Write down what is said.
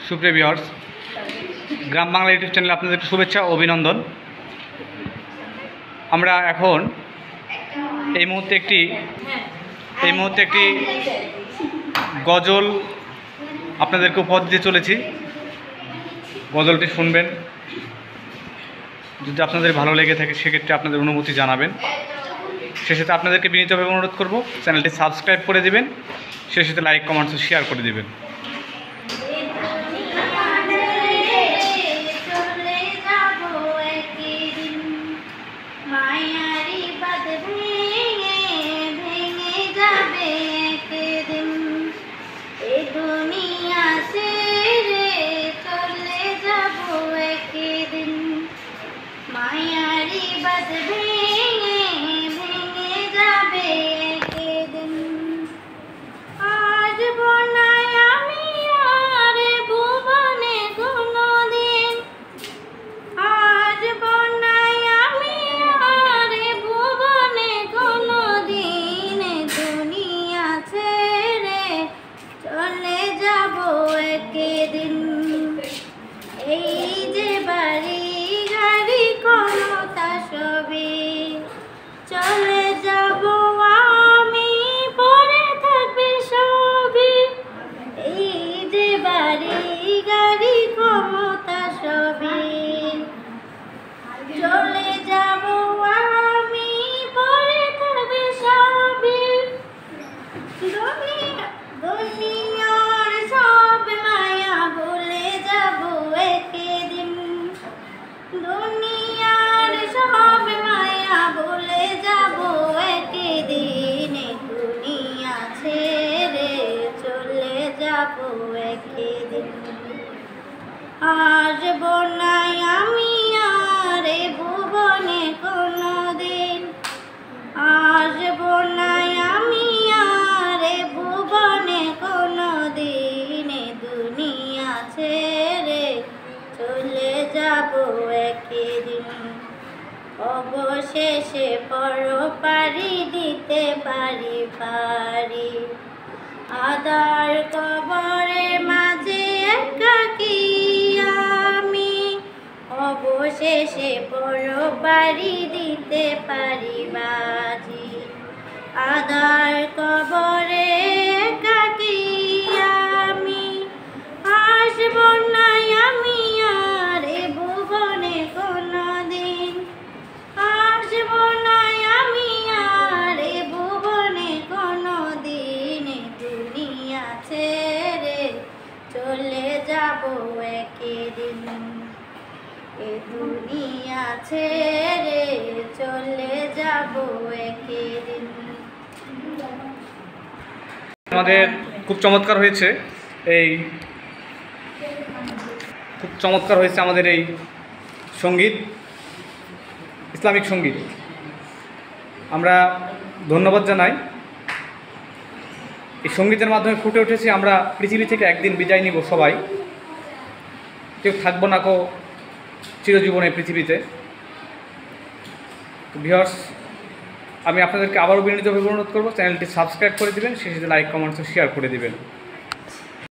সুপ্রিয় ভিউয়ার্স, গ্রাম বাংলা ইউটিউব চ্যানেলে আপনাদেরকে শুভেচ্ছা ও অভিনন্দন। আমরা এখন এই মুহূর্তে একটি গজল আপনাদেরকে উপহার দিতে চলেছি। গজলটি শুনবেন, যদি আপনাদের ভালো লেগে থাকে সেক্ষেত্রে আপনাদের অনুমতি জানাবেন। সেসাথে আপনাদেরকে বিনীতভাবে অনুরোধ করব, চ্যানেলটি সাবস্ক্রাইব করে দেবেন, সেসাথে লাইক, কমেন্টস ও শেয়ার করে দেবেন। চলে যাব আমি, পরে থাকবে সবই, এই যে বাড়ি গাড়ি ক্ষমতা সবই। চলে যাব আমি, পরে থাকবে সবই, দুনিয়ার সব মায়া ভুলে যাব একদিন, দুনিয়ার সব মায়া ভুলে যাব একদিন, দুনিয়া ছেড়ে চলে যাব একদিন। আসব না আমি আর এ ভুবনে কোনোদিন, আসব না আমি আর এ ভুবনে কোনোদিন, দুনিয়া ছেড়ে চলে যাব একদিন। অবশেষে পরপারি দিতে পারি পারি, আদার কবরের মাঝে একাকী আমি, অবশেষে পরপারি দিতে পারি বাজি, আদার কবরে একাকী আমি। আসব না আমি আর এ ভুবনে কোনোদিন, আসব না আমি আর এ ভুবনে কোনোদিন, দুনিয়া ছেড়ে চলে যাব একদিন, এ দুনিয়া ছেড়ে চলে যাব একদিন। আমাদের খুব চমৎকার হয়েছে আমাদের এই সঙ্গীত, ইসলামিক সঙ্গীত। আমরা ধন্যবাদ জানাই। এই সঙ্গীতের মাধ্যমে ফুটে উঠেছি আমরা পৃথিবী থেকে একদিন বিদায় নিব সবাই, কেউ থাকবো না কো চিরজীবনে পৃথিবীতে। তো ভিউয়ার্স, আমি আপনাদেরকে আবারও বিনীতভাবে অনুরোধ করব, চ্যানেলটি সাবস্ক্রাইব করে দেবেন, সেই সাথে লাইক, কমেন্টস ও শেয়ার করে দেবেন।